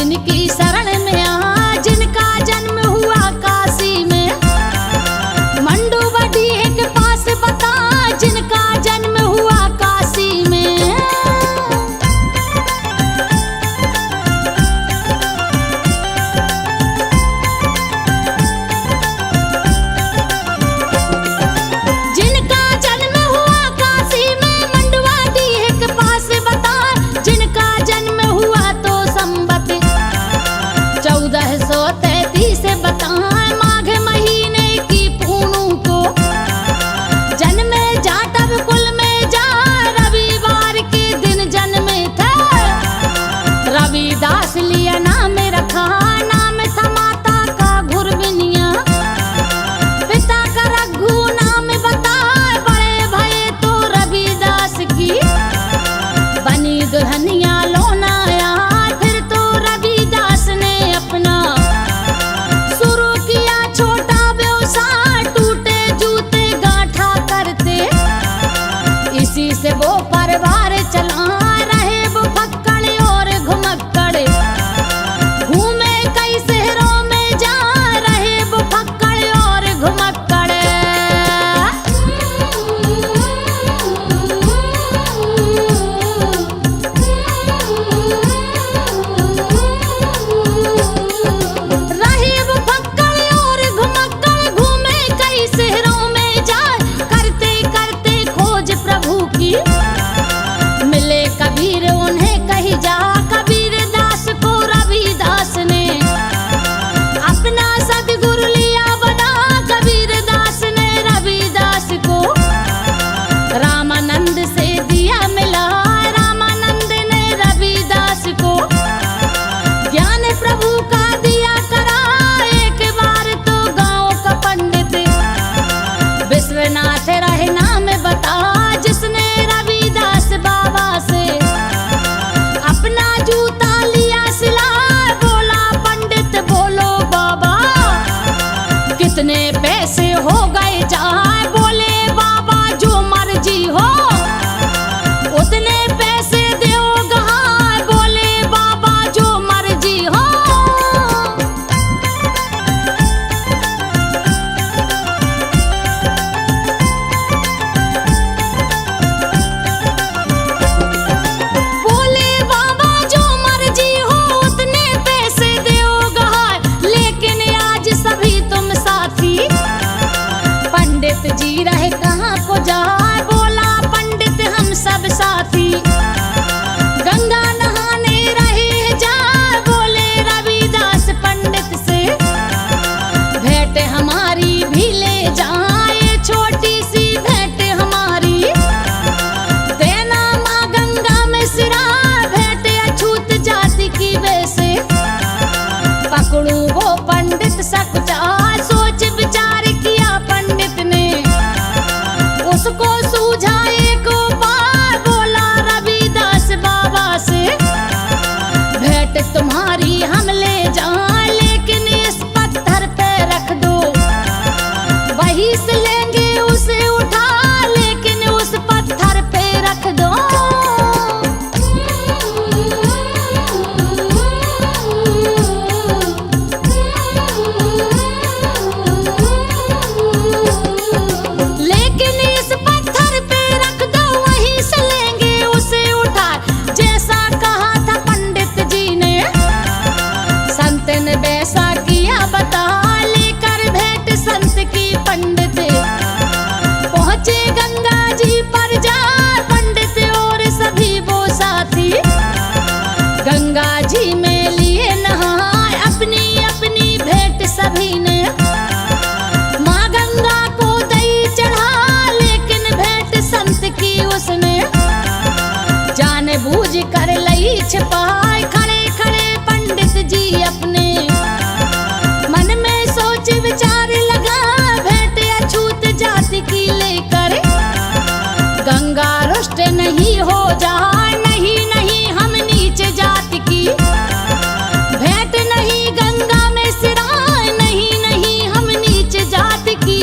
जिनकी शरण में आ, जिनका जन्म हुआ काशी में। मंडुवडी के पास बता, जिनका जन्म हुआ काशी में। जिनका जन्म हुआ काशी में, मंडुवडी के पास बता, जिनका जन्म हुआ तो संबत 1433 बता, माघ महीने की पूनू को। जन्मे जाटव कुल में जा, रविवार के दिन जन्मे थे। रविदास लिया नाम रखा, नाम था माता का घुरबिनिया। पिता का रघु नाम बता, बड़े भये तो रविदास की। बनी दुल्हनिया लोना आया, फिर तो रविदास ने अपना शुरू किया छोटा व्यवसाय। टूटे जूते गांठा करते, इसी से वो परिवार चला। रहे वो फक्कड़ और घुमक्कड़, घूमे कई शहरों में जा। रहे वो फक्कड़ और घुमक्कड़। रहे वो फक्कड़ और घुमक्कड़, घूमे कई शहरों में जा। करते करते खोज प्रभु की, मिले कबीर उन्हें कही जा। कबीर दास को रविदास ने अपना सदगुरु लिया बना। कबीर दास ने रविदास को रामानंद से दिया मिला। रामानंद ने रविदास को ज्ञान प्रभु का दिया करा। एक बार तो गांव का पंडित विश्वनाथ रहे नाम बता, जिसने रविदास बाबा से अपना जूता लिया सिला। बोला पंडित बोलो बाबा, कितने पैसे हो गए जाए। बोले बाबा जो मर्जी हो, उतने पैसे दो गहार। बोले बाबा जो मर्जी हो। बोले बाबा जो मर्जी हो, उतने पैसे दो गहार। लेकिन आज सभी तुम साथी, पंडित जी रहे कहाँ को जाए। बोला पंडित हम सब साथी, गंगा नहाने रहे जा। बोले रविदास पंडित से, भेंट हमारी भी ले जाए। छोटी सी भेंट हमारी देना माँ गंगा में सिरा। भेंट अछूत जाति की वैसे, पकड़ू वो पंडित सकुचा। सोच विचार किया पंडित ने, उसको सूझा एक उपाय। बोला रविदास बाबा से, भेंट तुम्हारी हम ले जाए, लेकिन इस पत्थर पे रख दो। वहीं से लेंगे उसे उठा, लेकिन उस पत्थर पे रख दो। लेकिन इस पत्थर पे रख दो, वहीं से लेंगे उसे उठा। जैसा कहा था पंडित जी ने, संत ने वैसा किया बता। लेकर भेंट संत की पंडित पहुंचे गंगा जी पर जा। पंडित और सभी वो साथी गंगा जी में लिए नहाए। अपनी अपनी भेंट सभी ने माँ गंगा को दई चढ़ा। लेकिन भेंट संत की उसने जानबूझ कर लई छिपाए। खड़े खड़े पंडित जी अपने मन में सोच विचार लगा। भेंट अछूत जाति की लेकर गंगा रुष्ट नहीं हो जाए। नहीं नहीं हम नीच जाति की, भेंट नहीं गंगा में सिराए। नहीं नहीं हम नीच जाति की।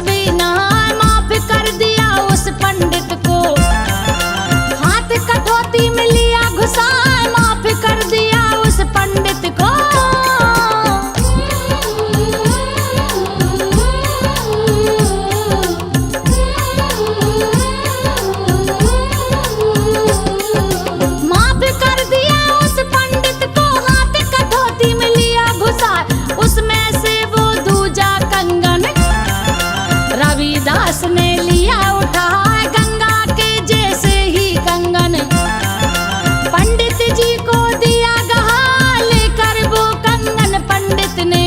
भी ना माफ कर दिया उस पंडित को। हाथ कठौती में लिया घुसाए, माफ कर दिया उस पंडित को। माफ कर दिया उस पंडित को, हाथ कठौती में लिया घुसाए, उसमें से वो दूजा कंगन रविदास ने लिया उठाए, गंगा के जैसे ही कंगन पंडित जी को दिया गहा, लेकर वो कंगन पंडित ने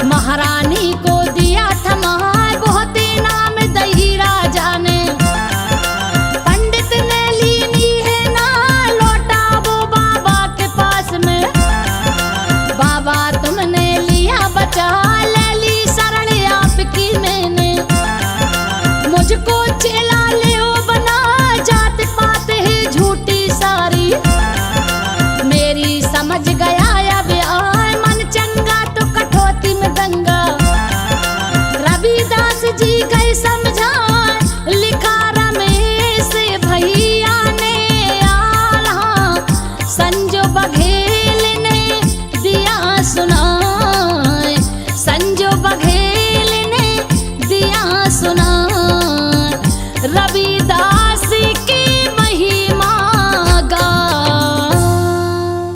महारानी को दिया थमा, बहुत इनाम दही राजा ने। पंडित ने लीनी है ना लौटा वो बाबा के पास में, बाबा तुमने लिया बचा, ले ली शरण आपकी मैंने। मुझको चेला ले ओ बना, जात पात है झूठी सारी, मेरी समझ गया अब आए, मन चंगा तो कठौती में दंगा। रविदास जी गए समझाए, लिखा रमेश भैया ने आला, संजो बघेल